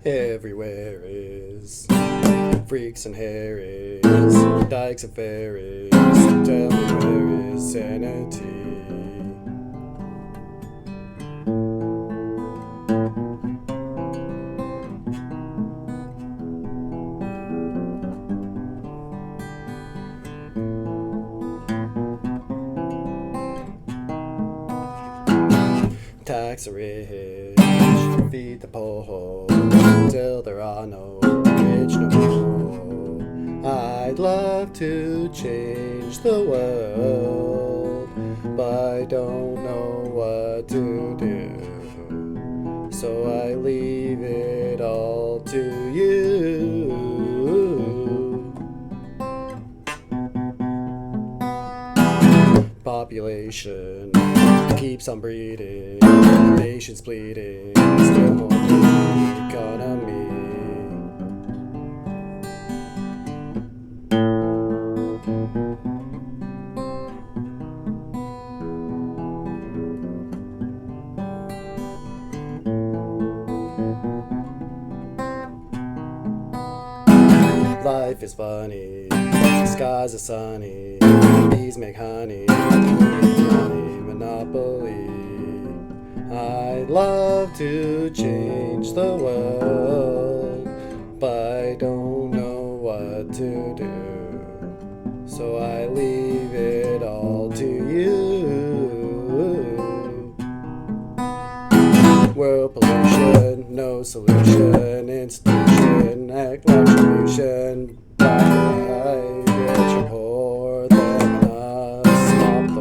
Everywhere is freaks and Harrys, dykes and fairies. Tell me where is sanity? Tax the rich, feed the poor, till there are no rich no more. I'd love to change the world, but I don't know what to do. So I leave it all to you. Population keeps on breeding, nations bleeding, still more bleeding economy. Life is funny, skies are sunny, bees make honey, monopoly. I'd love to change the world, but I don't know what to do. So I leave it all to you. World pollution, no solution, institution, retribution. By rich or poor, them us, stop the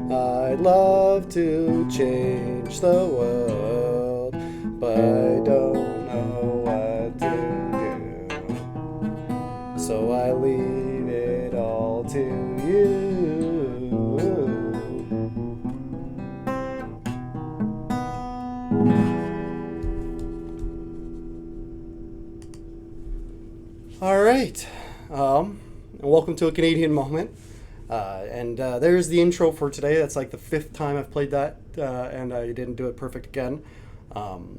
war. I'd love to change the world, but I don't know what to do. So I leave it all to you. All right, and welcome to A Canadian Moment. There's the intro for today. That's like the 5th time I've played that, and I didn't do it perfect again.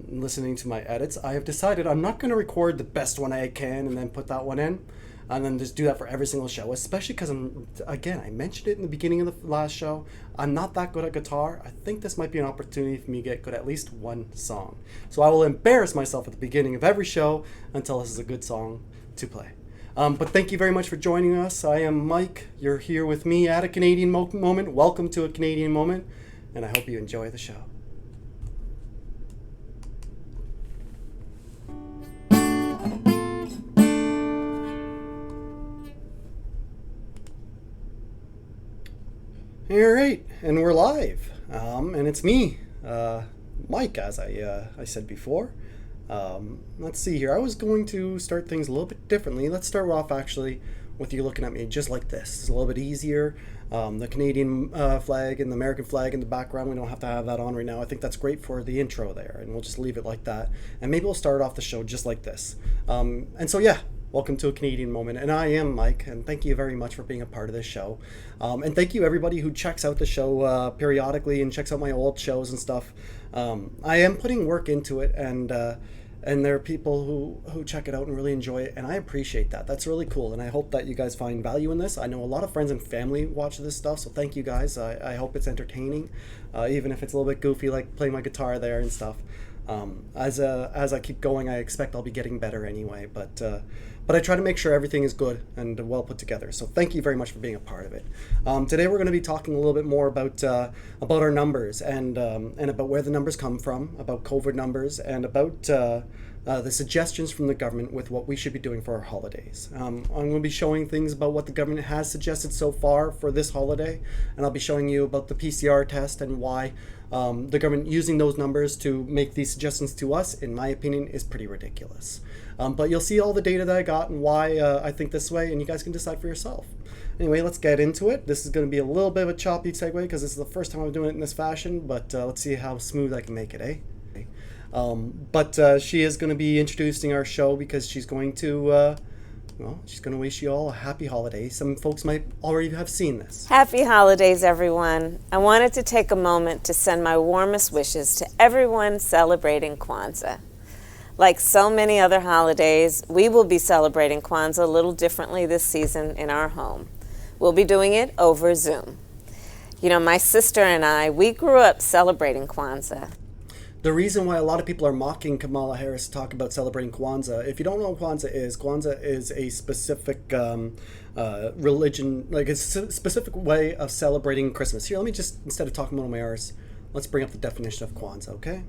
Listening to my edits, I have decided I'm not going to record the best one I can and then put that one in, and then just do that for every single show, especially because I mentioned it in the beginning of the last show, I'm not that good at guitar. I think this might be an opportunity for me to get good at at least one song. So I will embarrass myself at the beginning of every show until this is a good song to play. But thank you very much for joining us. I am Mike. You're here with me at A Canadian Moment. Welcome to A Canadian Moment, and I hope you enjoy the show. All right, and we're live, and it's me, Mike, as I said before. Let's see here. I was going to start things a little bit differently. Let's start off actually with you looking at me just like this. It's a little bit easier. The Canadian flag and the American flag in the background, we don't have to have that on right now. I think that's great for the intro there, and we'll just leave it like that. And maybe we'll start off the show just like this. And so yeah, welcome to A Canadian Moment, and I am Mike, and thank you very much for being a part of this show. And thank you everybody who checks out the show periodically and checks out my old shows and stuff. I am putting work into it, and there are people who check it out and really enjoy it, and I appreciate that. That's really cool, and I hope that you guys find value in this. I know a lot of friends and family watch this stuff, so thank you guys. I hope it's entertaining, even if it's a little bit goofy, like playing my guitar there and stuff. As I keep going, I expect I'll be getting better anyway, but I try to make sure everything is good and well put together. So thank you very much for being a part of it. Today we're going to be talking a little bit more about our numbers and about where the numbers come from, about COVID numbers, and about the suggestions from the government with what we should be doing for our holidays. I'm going to be showing things about what the government has suggested so far for this holiday, and I'll be showing you about the Pcr test and why the government using those numbers to make these suggestions to us, in my opinion, is pretty ridiculous. But you'll see all the data that I got and why I think this way, and you guys can decide for yourself. Anyway, let's get into it. This is going to be a little bit of a choppy segue because this is the first time I'm doing it in this fashion, but let's see how smooth I can make it, eh? But she is going to be introducing our show because she's going to, she's going to wish you all a happy holiday. Some folks might already have seen this. Happy holidays, everyone. I wanted to take a moment to send my warmest wishes to everyone celebrating Kwanzaa. Like so many other holidays, we will be celebrating Kwanzaa a little differently this season in our home. We'll be doing it over Zoom. You know, my sister and I, we grew up celebrating Kwanzaa. The reason why a lot of people are mocking Kamala Harris to talk about celebrating Kwanzaa, if you don't know what Kwanzaa is a specific religion, like a specific way of celebrating Christmas. Here, let me just, instead of talking about my arse, let's bring up the definition of Kwanzaa, okay?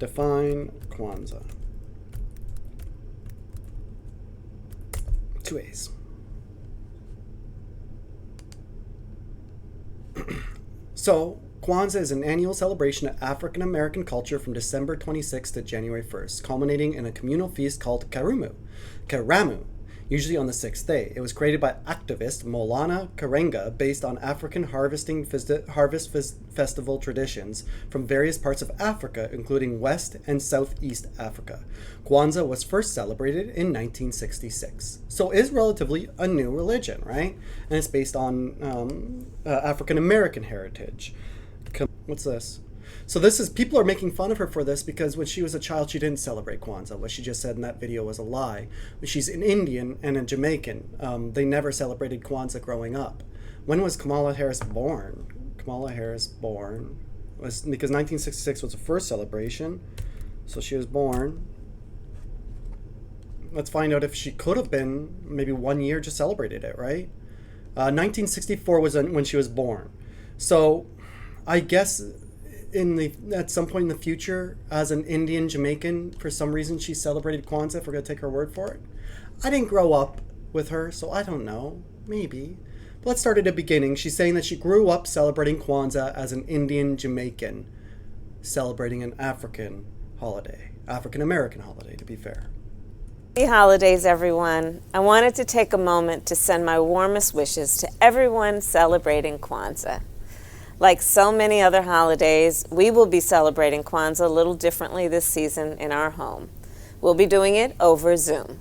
Define Kwanzaa. 2 A's. So, Kwanzaa is an annual celebration of African American culture from December 26th to January 1st, culminating in a communal feast called Karamu, usually on the 6th day. It was created by activist Maulana Karenga based on African harvest festival traditions from various parts of Africa, including West and Southeast Africa. Kwanzaa was first celebrated in 1966. So it is relatively a new religion, right? And it's based on African American heritage. What's this? So this is, people are making fun of her for this because when she was a child, she didn't celebrate Kwanzaa. What she just said in that video was a lie. She's an Indian and a Jamaican. They never celebrated Kwanzaa growing up. When was Kamala Harris born? Kamala Harris born was because 1966 was the first celebration. So she was born. Let's find out if she could have been maybe 1 year just celebrated it, right? 1964 was when she was born. So I guess at some point in the future, as an Indian Jamaican, for some reason she celebrated Kwanzaa, if we're going to take her word for it. I didn't grow up with her, so I don't know. Maybe. But let's start at the beginning. She's saying that she grew up celebrating Kwanzaa as an Indian Jamaican, celebrating an African holiday. African American holiday, to be fair. Happy holidays, everyone. I wanted to take a moment to send my warmest wishes to everyone celebrating Kwanzaa. Like so many other holidays, we will be celebrating Kwanzaa a little differently this season in our home. We'll be doing it over Zoom.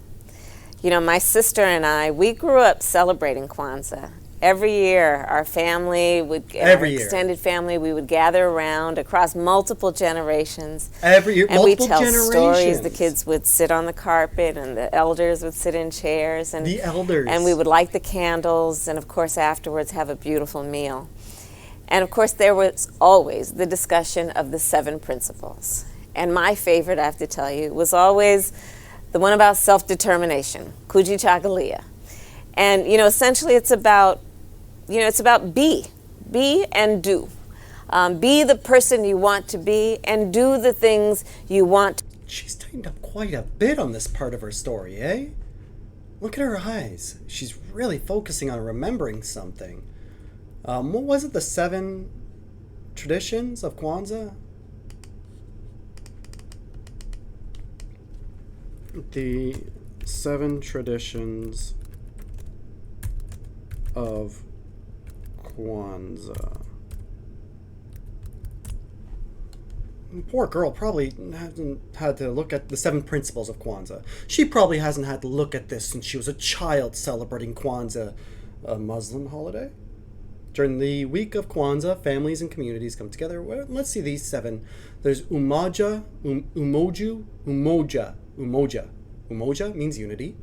You know, my sister and I, we grew up celebrating Kwanzaa. Every year, our family extended family, we would gather around across multiple generations. Every year, and multiple we'd tell generations. stories. The kids would sit on the carpet, and the elders would sit in chairs. And the elders. And we would light the candles, and of course, afterwards, have a beautiful meal. And of course, there was always the discussion of the 7 principles. And my favorite, I have to tell you, was always the one about self-determination, Kujichagulia. And, you know, essentially it's about be and do. Be the person you want to be and do the things you want. She's tightened up quite a bit on this part of her story, eh? Look at her eyes. She's really focusing on remembering something. What was it? The 7 traditions of Kwanzaa? The 7 traditions of Kwanzaa. Poor girl probably hasn't had to look at the 7 principles of Kwanzaa. She probably hasn't had to look at this since she was a child celebrating Kwanzaa, a Muslim holiday. During the week of Kwanzaa, families and communities come together. Well, let's see these 7. There's Umoja. Umoja means unity.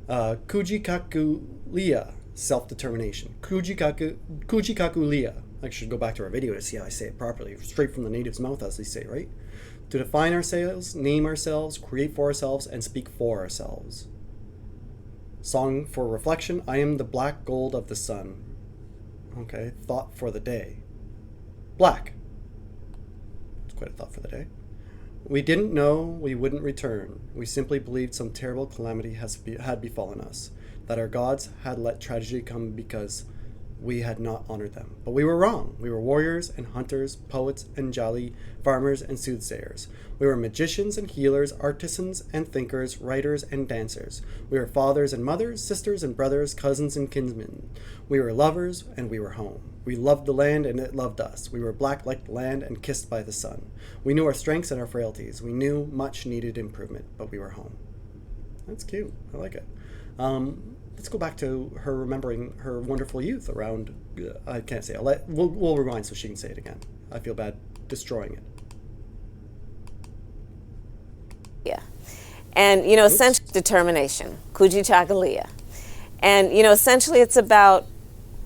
Kujikakulia, self-determination. Kujikakulia. I should go back to our video to see how I say it properly. Straight from the native's mouth, as they say, right? To define ourselves, name ourselves, create for ourselves, and speak for ourselves. Song for reflection. I am the black gold of the sun. Okay, thought for the day. Black. It's quite a thought for the day. We didn't know we wouldn't return. We simply believed some terrible calamity had befallen us, that our gods had let tragedy come because we had not honored them. But we were wrong. We were warriors and hunters, poets and jolly, farmers and soothsayers. We were magicians and healers, artisans and thinkers, writers and dancers. We were fathers and mothers, sisters and brothers, cousins and kinsmen. We were lovers and we were home. We loved the land and it loved us. We were black like the land and kissed by the sun. We knew our strengths and our frailties. We knew much needed improvement, but we were home. That's cute. I like it. Let's go back to her remembering her wonderful youth around, I can't say, we'll rewind so she can say it again. I feel bad destroying it. And, essentially determination, Kujichagulia. And, essentially it's about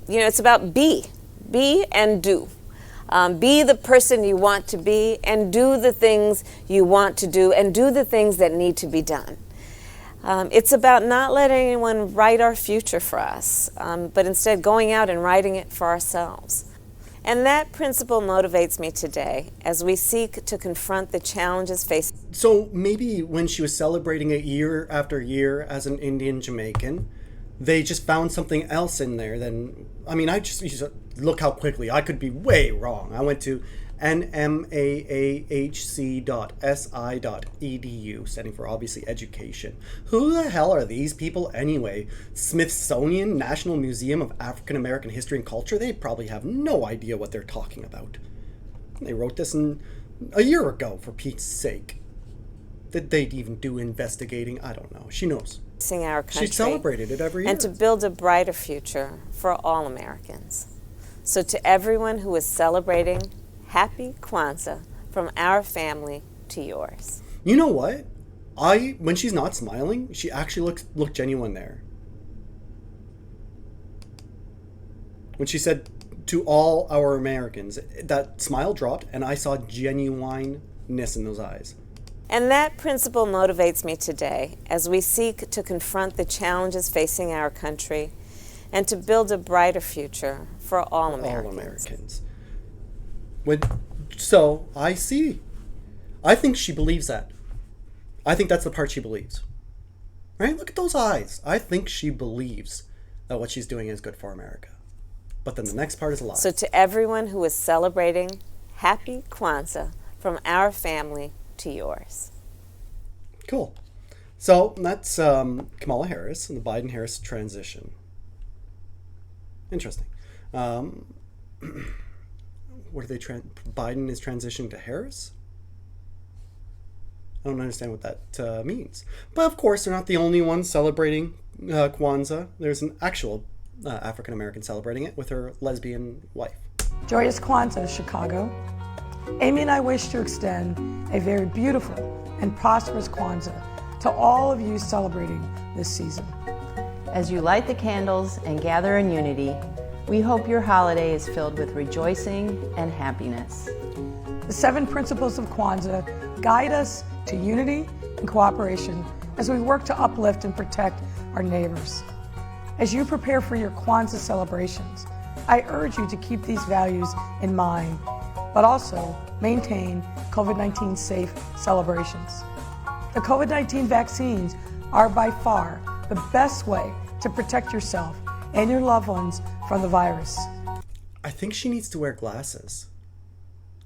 be and do. Be the person you want to be and do the things you want to do and do the things that need to be done. It's about not letting anyone write our future for us, but instead going out and writing it for ourselves. And that principle motivates me today as we seek to confront the challenges facing. So maybe when she was celebrating it year after year as an Indian Jamaican, they just found something else in there. I just look how quickly I could be way wrong. I went to nmaahc.si.edu, standing for obviously education. Who the hell are these people anyway? Smithsonian National Museum of African American History and Culture? They probably have no idea what they're talking about. They wrote this a year ago, for Pete's sake. Did they even do investigating? I don't know. She knows. Our country, she celebrated it every year. And to build a brighter future for all Americans. So to everyone who is celebrating, happy Kwanzaa from our family to yours. You know what? When she's not smiling, she actually look genuine there. When she said to all our Americans, that smile dropped and I saw genuineness in those eyes. And that principle motivates me today as we seek to confront the challenges facing our country and to build a brighter future for all Americans. So I see. I think she believes that. I think that's the part she believes. Right? Look at those eyes. I think she believes that what she's doing is good for America. But then the next part is a lie. So to everyone who is celebrating, happy Kwanzaa from our family to yours. Cool. So that's Kamala Harris and the Biden-Harris transition. Interesting. What are they? Biden is transitioning to Harris? I don't understand what that means. But of course, they're not the only ones celebrating Kwanzaa. There's an actual African American celebrating it with her lesbian wife. Joyous Kwanzaa, Chicago. Amy and I wish to extend a very beautiful and prosperous Kwanzaa to all of you celebrating this season. As you light the candles and gather in unity, we hope your holiday is filled with rejoicing and happiness. The 7 principles of Kwanzaa guide us to unity and cooperation as we work to uplift and protect our neighbors. As you prepare for your Kwanzaa celebrations, I urge you to keep these values in mind, but also maintain COVID-19 safe celebrations. The COVID-19 vaccines are by far the best way to protect yourself and your loved ones from the virus. I think she needs to wear glasses.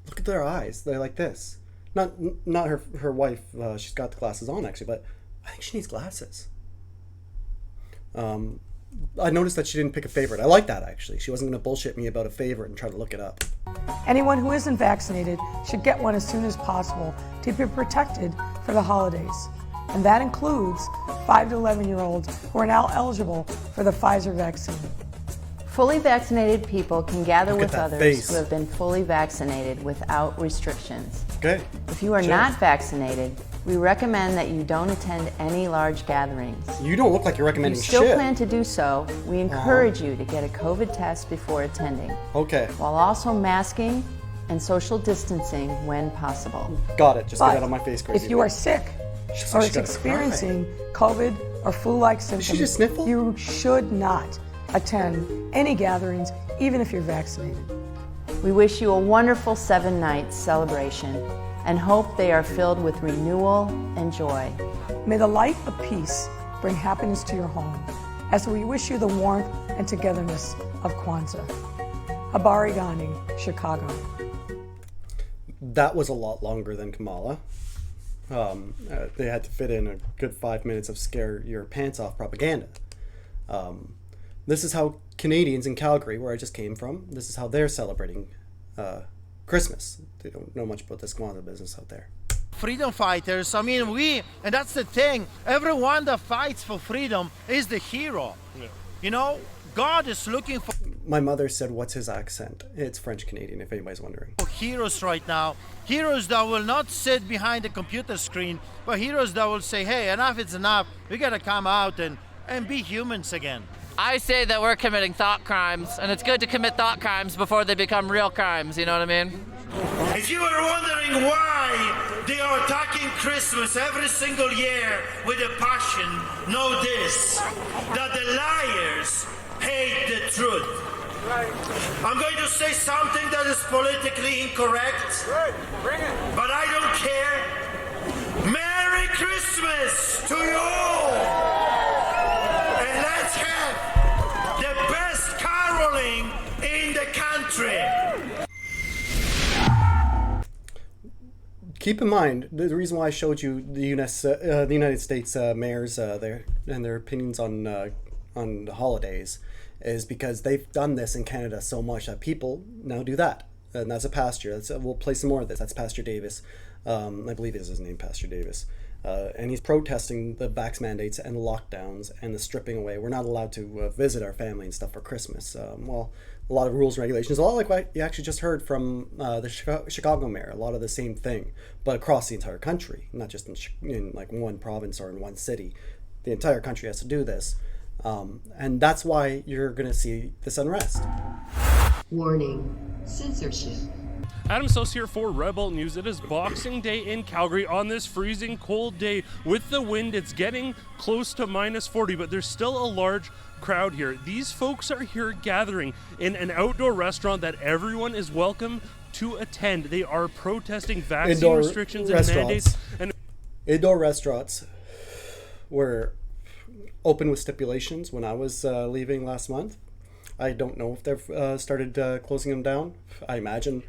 Look at their eyes. They're like this. Not her wife. She's got the glasses on actually, but I think she needs glasses. I noticed that she didn't pick a favorite. I like that actually. She wasn't going to bullshit me about a favorite and try to look it up. Anyone who isn't vaccinated should get one as soon as possible to be protected for the holidays. And that includes 5 to 11-year-olds who are now eligible for the Pfizer vaccine. Fully vaccinated people can gather with others face. who have been fully vaccinated without restrictions. Okay. If you are not vaccinated, we recommend that you don't attend any large gatherings. You don't look like you're If you recommending still shit. plan to do so, we encourage you to get a COVID test before attending, Okay. while also masking and social distancing when possible. Got it. Just get But that on my face, crazy. if you are sick She's or like, is she gotta experiencing COVID or flu-like symptoms, she just sniffle? you should not attend any gatherings, even if you're vaccinated. We wish you a wonderful 7-night celebration and hope they are filled with renewal and joy. May the light of peace bring happiness to your home as we wish you the warmth and togetherness of Kwanzaa. Habari Gandhi, Chicago. That was a lot longer than Kamala. They had to fit in a good 5 minutes of scare your pants off propaganda. This is how Canadians in Calgary, where I just came from, this is how they're celebrating Christmas. They don't know much about this Kwanzaa business out there. Freedom fighters, I mean, and that's the thing, everyone that fights for freedom is the hero. Yeah. You know, God is looking for... My mother said, what's his accent? It's French-Canadian, if anybody's wondering. Heroes right now, heroes that will not sit behind a computer screen, but heroes that will say, hey, enough is enough. We gotta come out and be humans again. I say that we're committing thought crimes, and it's good to commit thought crimes before they become real crimes, you know what I mean? If you were wondering why they are attacking Christmas every single year with a passion, know this, that the liars hate the truth. I'm going to say something that is politically incorrect, but I don't care. Merry Christmas to you all! And let's have the best caroling in the country. Keep in mind, the reason why I showed you the United States mayors their opinions on the holidays is because they've done this in Canada so much that people now do that. And that's a pastor. We'll play some more of this. That's Pastor Davis. I believe is his name, Pastor Davis. And he's protesting the vax mandates and the lockdowns and the stripping away. We're not allowed to visit our family and stuff for Christmas. Well, a lot of rules and regulations, a lot like what you actually just heard from the Chicago mayor, a lot of the same thing, but across the entire country, not just in like one province or in one city. The entire country has to do this. And that's why you're going to see this unrest. Warning, censorship. Adam Sos here for Rebel News. It is Boxing Day in Calgary on this freezing cold day. With the wind, it's getting close to -40, but there's still a large crowd here. These folks are here gathering in an outdoor restaurant that everyone is welcome to attend. They are protesting vaccine Indoor restrictions restaurants. and mandates. And indoor restaurants were open with stipulations when I was leaving last month. I don't know if they've started closing them down. I imagine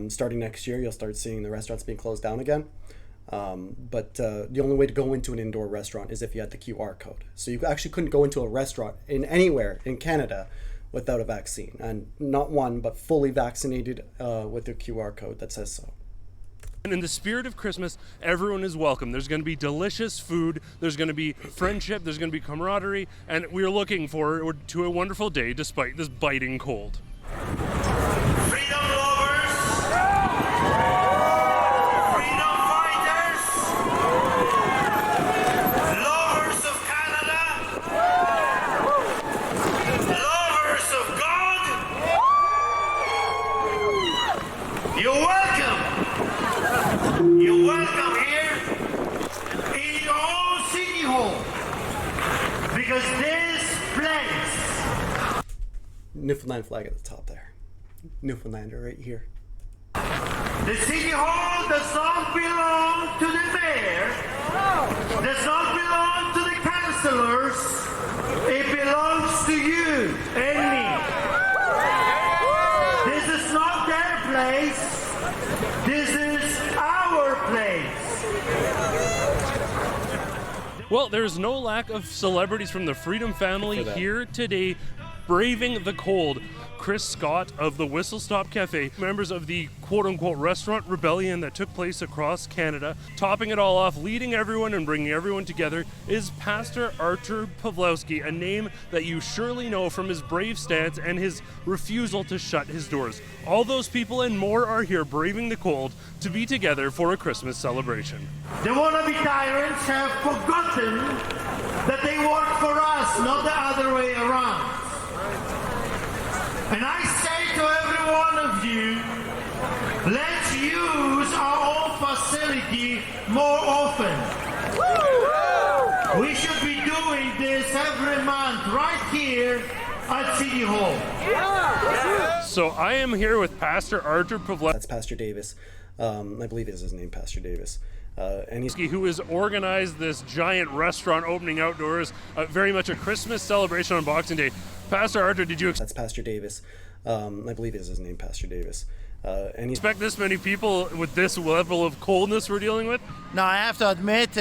starting next year, you'll start seeing the restaurants being closed down again. But the only way to go into an indoor restaurant is if you had the QR code. So you actually couldn't go into a restaurant in anywhere in Canada without a vaccine. And not one, but fully vaccinated with a QR code that says so. in the spirit of Christmas, everyone is welcome. There's going to be delicious food, there's going to be friendship, there's going to be camaraderie, and we're looking forward to a wonderful day despite this biting cold. Freedom lovers, freedom fighters, lovers of Canada, lovers of God, you're welcome. You're welcome here in your own city hall, because this place, Newfoundland flag at the top there. Newfoundlander right here. the city hall does not belong to the mayor, does not belong to the councillors, it belongs to you and me. This is not their place, this is our place. Well, there's no lack of celebrities from the Freedom family here today braving the cold. Chris Scott of the Whistle Stop Cafe, members of the quote-unquote restaurant rebellion that took place across Canada. Topping it all off, leading everyone and bringing everyone together is Pastor Artur Pawlowski, a name that you surely know from his brave stance and his refusal to shut his doors. All those people and more are here braving the cold to be together for a Christmas celebration. The wannabe tyrants have forgotten that they work for us, not the other way around. And I say to every one of you, let's use our own facility more often. We should be doing this every month right here at City Hall. So I am here with Pastor Artur Pawlowski. That's Pastor Davis. I believe is his name, Pastor Davis. And he's Who has organized this giant restaurant opening outdoors, very much a Christmas celebration on Boxing Day. Pastor Artur, did you that's Pastor Davis. I believe is his name, Pastor Davis. And he's expect this many people with this level of coldness we're dealing with? Now I have to admit,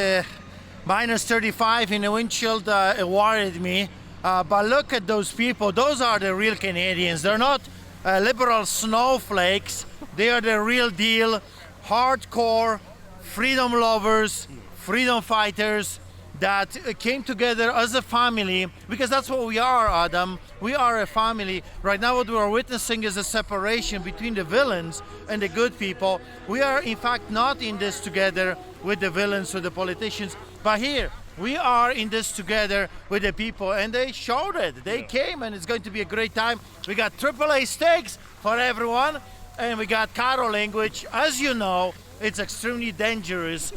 minus 35 in the windshield worried me. But look at those people. Those are the real Canadians. They're not liberal snowflakes. They are the real deal, hardcore freedom lovers, freedom fighters, that came together as a family, because that's what we are, Adam. We are a family. Right now what we are witnessing is a separation between the villains and the good people. We are in fact not in this together with the villains or the politicians, but here we are in this together with the people, and they showed it. They came, and it's going to be a great time. We got AAA steaks for everyone, and we got caroling, which, as you know, it's extremely dangerous,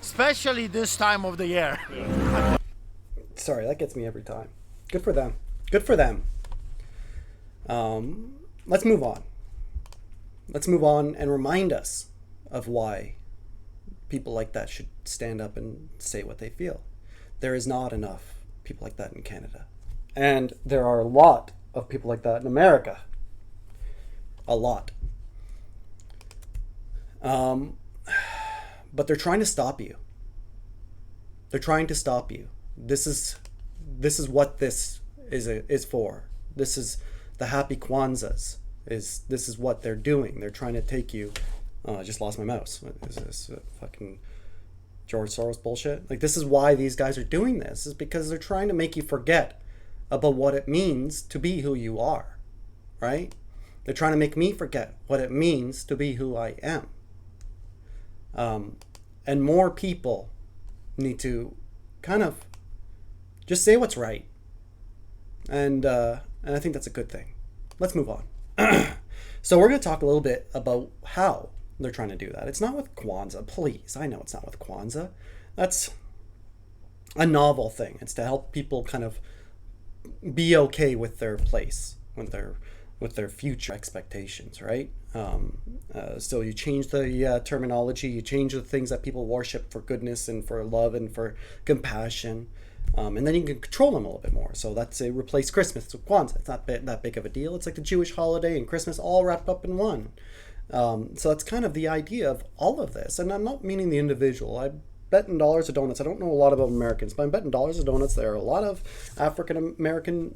especially this time of the year. Sorry, that gets me every time. Good for them. Good for them. Let's move on. Let's move on and remind us of why people like that should stand up and say what they feel. There is not enough people like that in Canada. And there are a lot of people like that in America. A lot. But they're trying to stop you. They're trying to stop you. This is what this is for. This is the happy Kwanzaas. This is what they're doing. They're trying to take you. Oh, I just lost my mouse. What is this? Fucking George Soros bullshit? Like, this is why these guys are doing this, is because they're trying to make you forget about what it means to be who you are, right? They're trying to make me forget what it means to be who I am. And more people need to kind of just say what's right. And I think that's a good thing. Let's move on. So we're going to talk a little bit about how they're trying to do that. It's not with Kwanzaa, please. I know it's not with Kwanzaa. That's a novel thing. It's to help people kind of be okay with their place, with their future expectations, right? So you change the terminology, you change the things that people worship for goodness and for love and for compassion, and then you can control them a little bit more. So that's replace Christmas with Kwanzaa. It's not that big of a deal. It's like the Jewish holiday and Christmas all wrapped up in one. So that's kind of the idea of all of this. And I'm not meaning the individual. I bet in dollars of donuts. I don't know a lot about Americans, but I'm betting dollars of donuts there are a lot of African American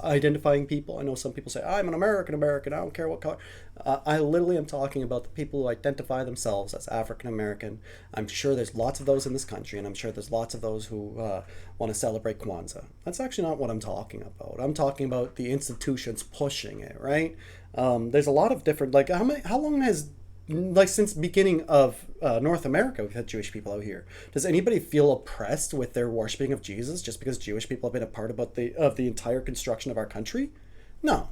identifying people. I know some people say, I'm an American. I don't care what color. I literally am talking about the people who identify themselves as African American. I'm sure there's lots of those in this country, and I'm sure there's lots of those who want to celebrate Kwanzaa. That's actually not what I'm talking about. I'm talking about the institutions pushing it, right? There's a lot of different, like, how long has, like, since the beginning of North America, we've had Jewish people out here. Does anybody feel oppressed with their worshiping of Jesus just because Jewish people have been a part of the entire construction of our country? No.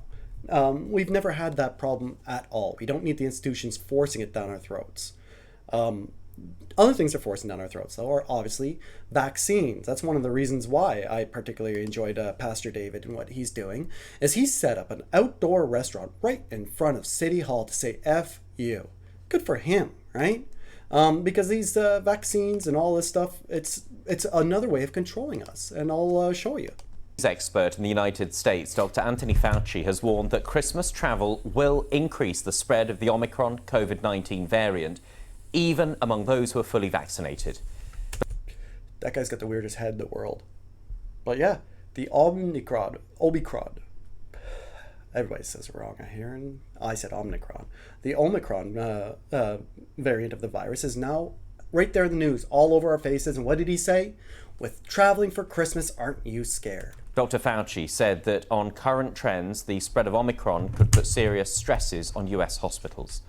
We've never had that problem at all. We don't need the institutions forcing it down our throats. Other things are forcing down our throats, though, are obviously vaccines. That's one of the reasons why I particularly enjoyed Pastor David and what he's doing, is he set up an outdoor restaurant right in front of City Hall to say F you. Good for him, right? Because these vaccines and all this stuff, it's another way of controlling us, and I'll show you. Expert in the United States, Dr. Anthony Fauci, has warned that Christmas travel will increase the spread of the Omicron COVID-19 variant, even among those who are fully vaccinated. That guy's got the weirdest head in the world. But yeah, the Omicron. Everybody says it wrong, I hear, and I said Omicron. The Omicron variant of the virus is now right there in the news, all over our faces. And what did he say? With traveling for Christmas, aren't you scared? Dr. Fauci said that on current trends, the spread of Omicron could put serious stresses on US hospitals.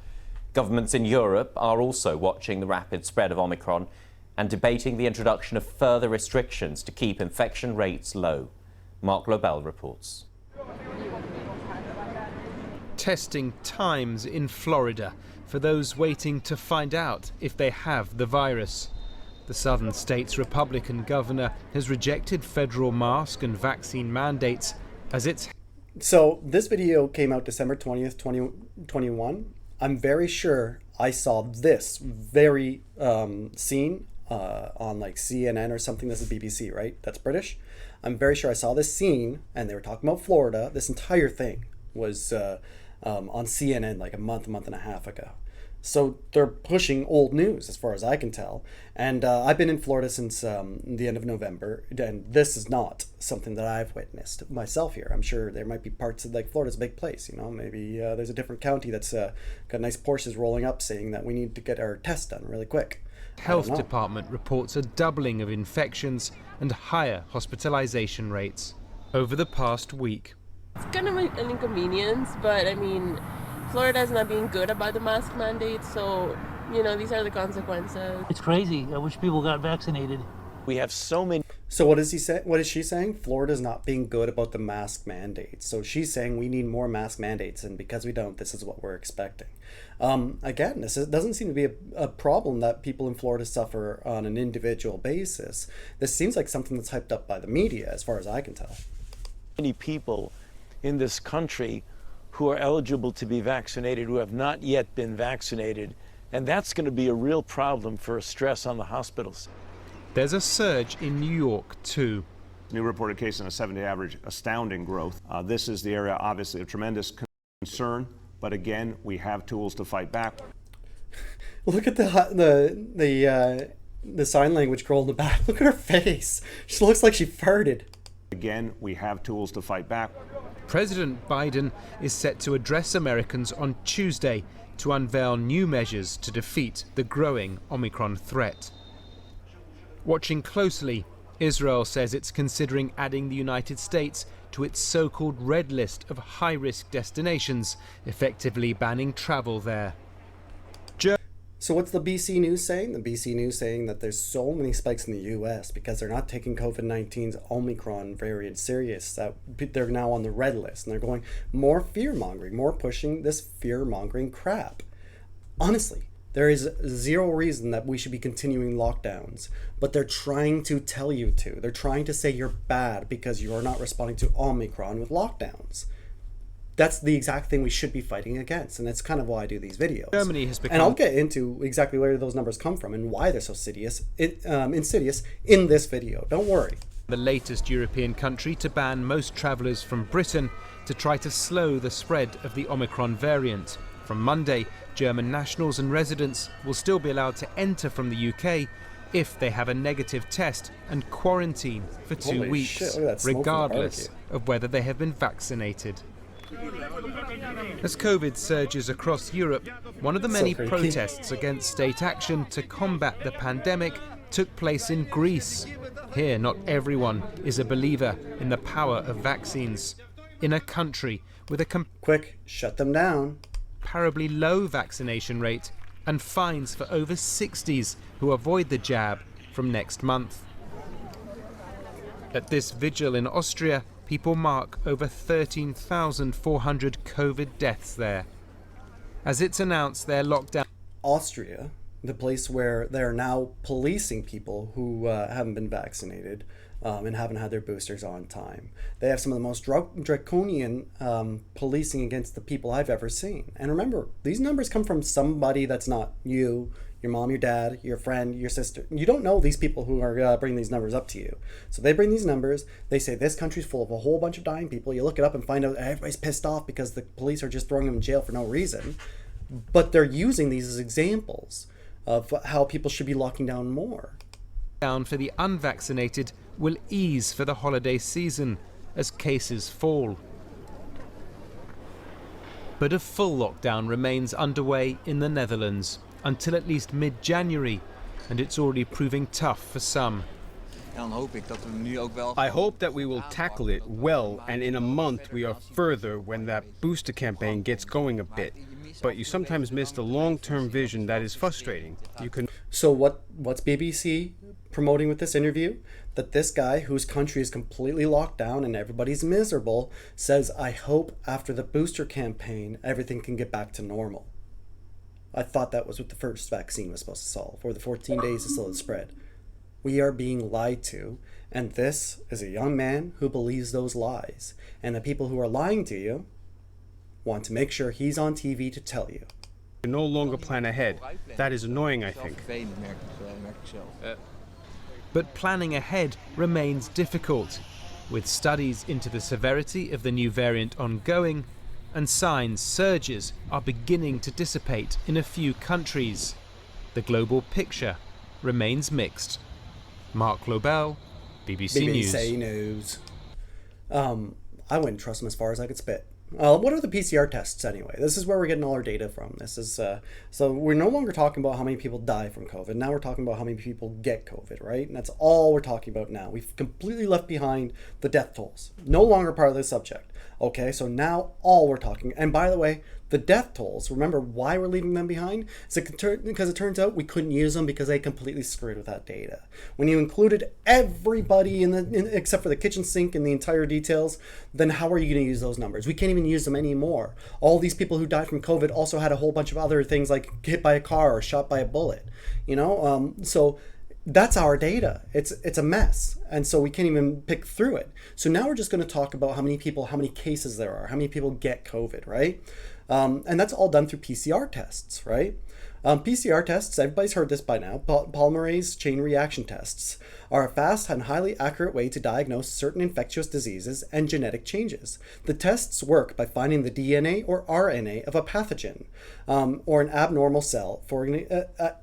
Governments in Europe are also watching the rapid spread of Omicron and debating the introduction of further restrictions to keep infection rates low. Mark Lobel reports. Testing times in Florida for those waiting to find out if they have the virus. The southern state's Republican governor has rejected federal mask and vaccine mandates as it's... So this video came out December 20th, 2021. I'm very sure I saw this very scene on like CNN or something. This is BBC, right? That's British. I'm very sure I saw this scene, and they were talking about Florida. This entire thing was on CNN like a month and a half ago. So they're pushing old news as far as I can tell. And I've been in Florida since the end of November, and this is not something that I've witnessed myself here. I'm sure there might be parts of, like, Florida's a big place, you know, maybe there's a different county that's got nice Porsches rolling up saying that we need to get our test done really quick. Health Department reports a doubling of infections and higher hospitalization rates over the past week. It's kind of an inconvenience, but I mean, Florida's not being good about the mask mandate, so, you know, these are the consequences. It's crazy. I wish people got vaccinated. We have so many. So what is he say? What is she saying? Florida's not being good about the mask mandates. So she's saying we need more mask mandates, and because we don't, this is what we're expecting. Again, doesn't seem to be a problem that people in Florida suffer on an individual basis. This seems like something that's hyped up by the media, as far as I can tell. Many people in this country who are eligible to be vaccinated who have not yet been vaccinated, and that's going to be a real problem for stress on the hospitals. There's a surge in New York too. New reported case on a 7-day average, astounding growth. This is the area obviously of tremendous concern, but again, we have tools to fight back. Look at the sign language girl in the back. Look at her face. She looks like she farted. Again, we have tools to fight back. President Biden is set to address Americans on Tuesday to unveil new measures to defeat the growing Omicron threat. Watching closely, Israel says it's considering adding the United States to its so-called red list of high-risk destinations, effectively banning travel there. So what's the BC News saying? The BC News saying that there's so many spikes in the US because they're not taking COVID-19's Omicron variant serious, that they're now on the red list, and they're going more fear-mongering, more pushing this fear-mongering crap. Honestly, there is zero reason that we should be continuing lockdowns, but they're trying to tell you to. They're trying to say you're bad because you're not responding to Omicron with lockdowns. That's the exact thing we should be fighting against, and that's kind of why I do these videos. Germany has become... And I'll get into exactly where those numbers come from and why they're so insidious in this video. Don't worry. The latest European country to ban most travellers from Britain to try to slow the spread of the Omicron variant. From Monday, German nationals and residents will still be allowed to enter from the UK if they have a negative test and quarantine for 2 weeks, regardless of whether they have been vaccinated. As COVID surges across Europe, one of the many protests against state action to combat the pandemic took place in Greece. Here, not everyone is a believer in the power of vaccines. In a country with a shut them down. Comparably low vaccination rate and fines for over 60s who avoid the jab from next month. At this vigil in Austria, people mark over 13,400 COVID deaths there. As it's announced their lockdown... Austria, the place where they're now policing people who haven't been vaccinated and haven't had their boosters on time. They have some of the most draconian policing against the people I've ever seen. And remember, these numbers come from somebody that's not you, your mom, your dad, your friend, your sister. You don't know these people who are bringing these numbers up to you. So they bring these numbers. They say this country's full of a whole bunch of dying people. You look it up and find out everybody's pissed off because the police are just throwing them in jail for no reason. But they're using these as examples of how people should be locking down more. Down for the unvaccinated will ease for the holiday season as cases fall. But a full lockdown remains underway in the Netherlands until at least mid-January, and it's already proving tough for some. I hope that we will tackle it well, and in a month we are further when that booster campaign gets going a bit. But you sometimes miss the long-term vision that is frustrating. So what's BBC promoting with this interview? That this guy whose country is completely locked down and everybody's miserable says, I hope after the booster campaign everything can get back to normal. I thought that was what the first vaccine was supposed to solve, or the 14 days to slow the spread. We are being lied to, and this is a young man who believes those lies. And the people who are lying to you want to make sure he's on TV to tell you. You no longer plan ahead. That is annoying, I think. But planning ahead remains difficult, with studies into the severity of the new variant ongoing, and signs surges are beginning to dissipate in a few countries. The global picture remains mixed. Mark Lobel, BBC News. I wouldn't trust him as far as I could spit. What are the PCR tests anyway? This is where we're getting all our data from. This is so we're no longer talking about how many people die from COVID. Now we're talking about how many people get COVID, right? And that's all we're talking about now. We've completely left behind the death tolls. No longer part of the subject. Okay, so now all we're talking, and by the way, the death tolls, remember why we're leaving them behind? Because it turns out we couldn't use them because they completely screwed with that data. When you included everybody except for the kitchen sink in the entire details, then how are you going to use those numbers? We can't even use them anymore. All these people who died from COVID also had a whole bunch of other things like hit by a car or shot by a bullet, so that's our data. It's a mess. And so we can't even pick through it. So now we're just going to talk about how many cases there are, how many people get COVID, right? And that's all done through PCR tests, right? PCR tests, everybody's heard this by now, polymerase chain reaction tests are a fast and highly accurate way to diagnose certain infectious diseases and genetic changes. The tests work by finding the DNA or RNA of a pathogen or an abnormal cell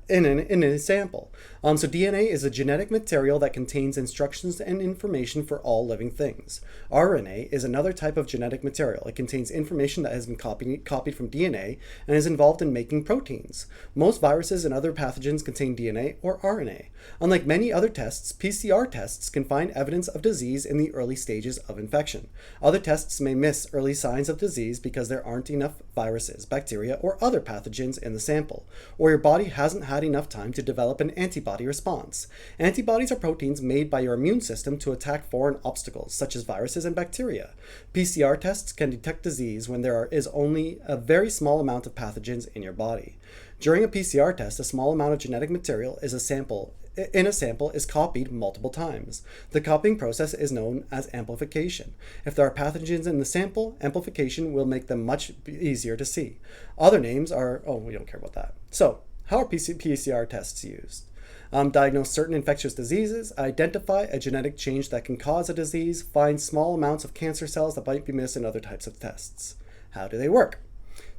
in a sample. So DNA is a genetic material that contains instructions and information for all living things. RNA is another type of genetic material. It contains information that has been copied from DNA and is involved in making proteins. Most viruses and other pathogens contain DNA or RNA. Unlike many other tests, PCR tests can find evidence of disease in the early stages of infection. Other tests may miss early signs of disease because there aren't enough viruses, bacteria, or other pathogens in the sample, or your body hasn't had enough time to develop an antibody response. Antibodies are proteins made by your immune system to attack foreign obstacles, such as viruses and bacteria. PCR tests can detect disease when there is only a very small amount of pathogens in your body. During a PCR test, a small amount of genetic material in a sample is copied multiple times. The copying process is known as amplification. If there are pathogens in the sample, amplification will make them much easier to see. Other names are, we don't care about that. So, how are PCR tests used? Diagnose certain infectious diseases, identify a genetic change that can cause a disease, find small amounts of cancer cells that might be missed in other types of tests. How do they work?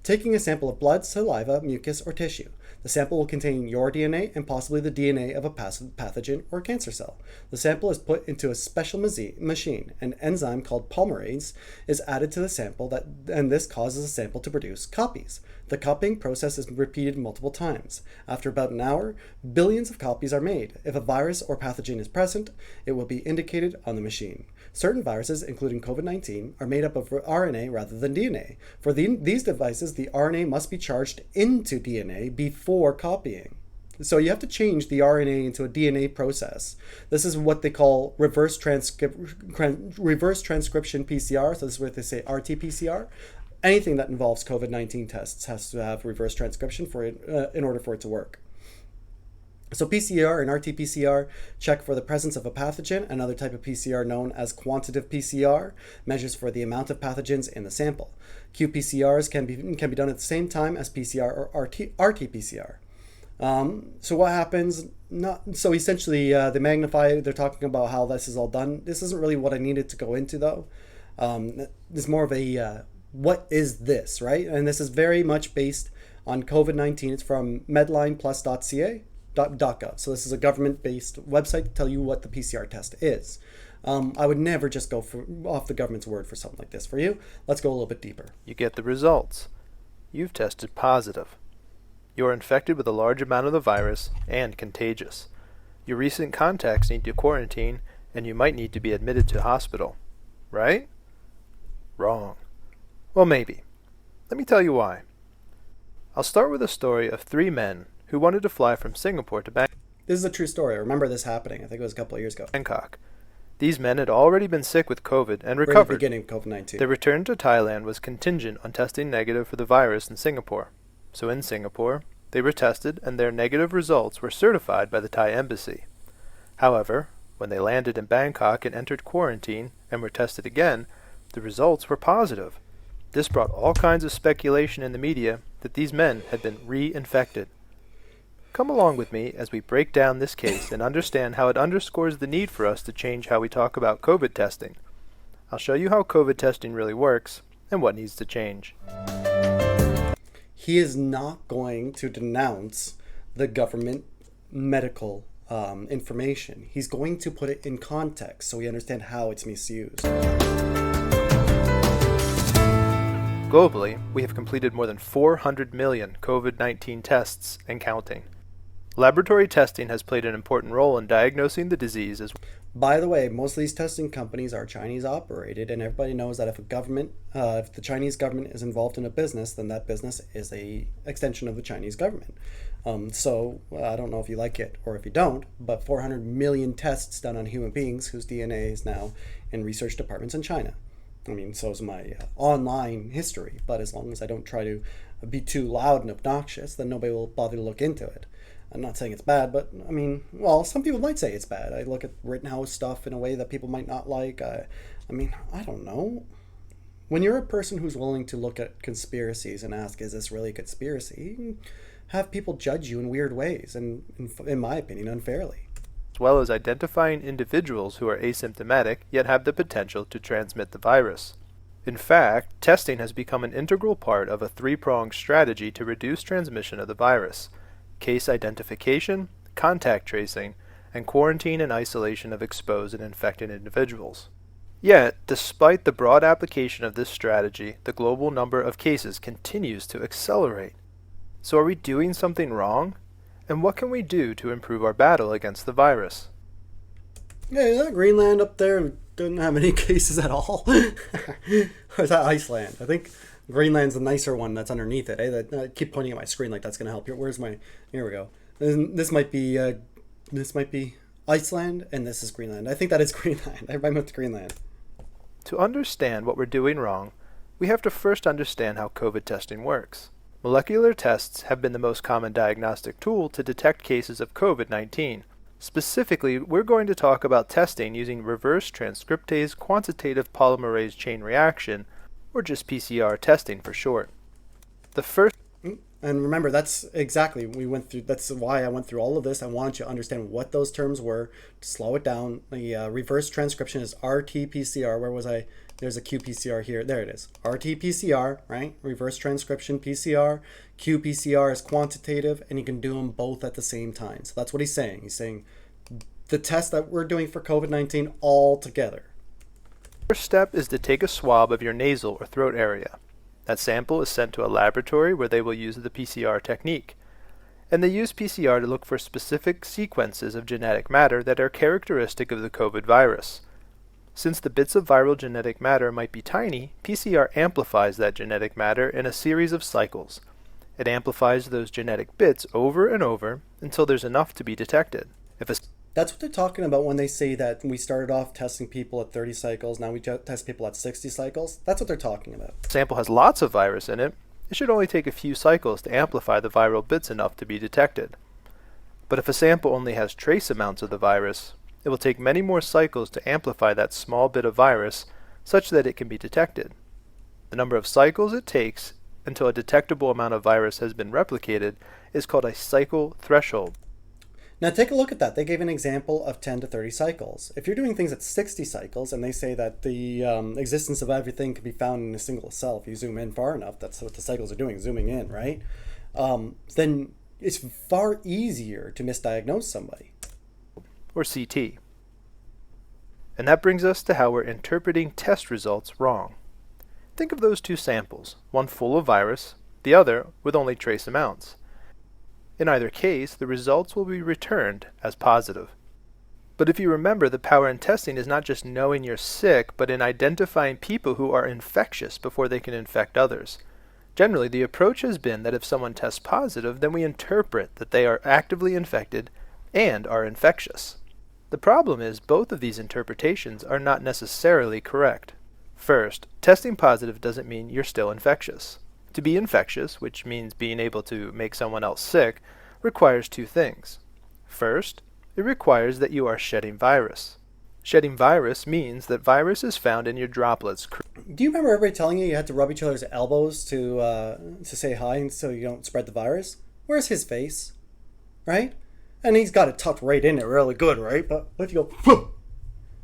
Taking a sample of blood, saliva, mucus, or tissue. The sample will contain your DNA and possibly the DNA of a pathogen or cancer cell. The sample is put into a special machine. An enzyme called polymerase is added to the sample, and this causes the sample to produce copies. The copying process is repeated multiple times. After about an hour, billions of copies are made. If a virus or pathogen is present, it will be indicated on the machine. Certain viruses, including COVID-19, are made up of RNA rather than DNA. For these devices, the RNA must be charged into DNA before copying. So you have to change the RNA into a DNA process. This is what they call reverse transcription PCR. So this is where they say RT-PCR. Anything that involves COVID-19 tests has to have reverse transcription for it in order for it to work. So PCR and RT-PCR check for the presence of a pathogen. Another type of PCR known as quantitative PCR measures for the amount of pathogens in the sample. qPCRs can be done at the same time as PCR or RT-PCR. So what happens? So essentially, they magnify. They're talking about how this is all done. This isn't really what I needed to go into, though. It's more of a what is this, right? And this is very much based on COVID-19. It's from medlineplus.ca. .gov. So this is a government-based website to tell you what the PCR test is. I would never just go off the government's word for something like this. For you, let's go a little bit deeper. You get the results. You've tested positive. You're infected with a large amount of the virus and contagious. Your recent contacts need to quarantine, and you might need to be admitted to hospital. Right? Wrong. Well, maybe. Let me tell you why. I'll start with a story of 3 men who wanted to fly from Singapore to Bangkok. This is a true story. I remember this happening. I think it was a couple of years ago. Bangkok. These men had already been sick with COVID and recovered. Right at the beginning of COVID-19. Their return to Thailand was contingent on testing negative for the virus in Singapore. So in Singapore, they were tested and their negative results were certified by the Thai embassy. However, when they landed in Bangkok and entered quarantine and were tested again, the results were positive. This brought all kinds of speculation in the media that these men had been reinfected. Come along with me as we break down this case and understand how it underscores the need for us to change how we talk about COVID testing. I'll show you how COVID testing really works and what needs to change. He is not going to denounce the government medical information. He's going to put it in context so we understand how it's misused. Globally, we have completed more than 400 million COVID-19 tests and counting. Laboratory testing has played an important role in diagnosing the disease as well. By the way, most of these testing companies are Chinese operated, and everybody knows that if the Chinese government is involved in a business, then that business is a extension of the Chinese government. So I don't know if you like it or if you don't, but 400 million tests done on human beings whose DNA is now in research departments in China. I mean, so is my online history, but as long as I don't try to be too loud and obnoxious, then nobody will bother to look into it. I'm not saying it's bad, but I mean, well, some people might say it's bad. I look at Rittenhouse stuff in a way that people might not like. I mean, I don't know. When you're a person who's willing to look at conspiracies and ask, is this really a conspiracy? You can have people judge you in weird ways and, in my opinion, unfairly. As well as identifying individuals who are asymptomatic yet have the potential to transmit the virus. In fact, testing has become an integral part of a three-pronged strategy to reduce transmission of the virus: case identification, contact tracing, and quarantine and isolation of exposed and infected individuals. Yet, despite the broad application of this strategy, the global number of cases continues to accelerate. So are we doing something wrong? And what can we do to improve our battle against the virus? Yeah, is that Greenland up there doesn't have any cases at all? Or is that Iceland? I think Greenland's the nicer one that's underneath it. I keep pointing at my screen like that's going to help. Where's my... Here we go. This might be Iceland, and this is Greenland. I think that is Greenland. I moved to Greenland. To understand what we're doing wrong, we have to first understand how COVID testing works. Molecular tests have been the most common diagnostic tool to detect cases of COVID-19. Specifically, we're going to talk about testing using reverse transcriptase quantitative polymerase chain reaction, or just PCR testing for short. The first... And remember, that's why I went through all of this. I wanted you to understand what those terms were, to slow it down. The reverse transcription is RT-PCR. Where was I? There's a qPCR here. There it is. RT-PCR, right? Reverse transcription PCR. qPCR is quantitative, and you can do them both at the same time. So that's what he's saying. He's saying the test that we're doing for COVID-19 all together. First step is to take a swab of your nasal or throat area. That sample is sent to a laboratory where they will use the PCR technique. And they use PCR to look for specific sequences of genetic matter that are characteristic of the COVID virus. Since the bits of viral genetic matter might be tiny, PCR amplifies that genetic matter in a series of cycles. It amplifies those genetic bits over and over until there's enough to be detected. That's what they're talking about when they say that we started off testing people at 30 cycles, now we test people at 60 cycles. That's what they're talking about. If a sample has lots of virus in it, it should only take a few cycles to amplify the viral bits enough to be detected. But if a sample only has trace amounts of the virus, it will take many more cycles to amplify that small bit of virus such that it can be detected. The number of cycles it takes until a detectable amount of virus has been replicated is called a cycle threshold. Now take a look at that. They gave an example of 10 to 30 cycles. If you're doing things at 60 cycles, and they say that the existence of everything can be found in a single cell, if you zoom in far enough, that's what the cycles are doing, zooming in, right? Then it's far easier to misdiagnose somebody. Or CT. And that brings us to how we're interpreting test results wrong. Think of those two samples, one full of virus, the other with only trace amounts. In either case, the results will be returned as positive. But if you remember, the power in testing is not just knowing you're sick, but in identifying people who are infectious before they can infect others. Generally, the approach has been that if someone tests positive, then we interpret that they are actively infected and are infectious. The problem is both of these interpretations are not necessarily correct. First, testing positive doesn't mean you're still infectious. To be infectious, which means being able to make someone else sick, requires two things. First, it requires that you are shedding virus. Shedding virus means that virus is found in your droplets. Do you remember everybody telling you had to rub each other's elbows to say hi and so you don't spread the virus? Where's his face? Right? And he's got it tucked right in there really good, right? But what if you go, whoop,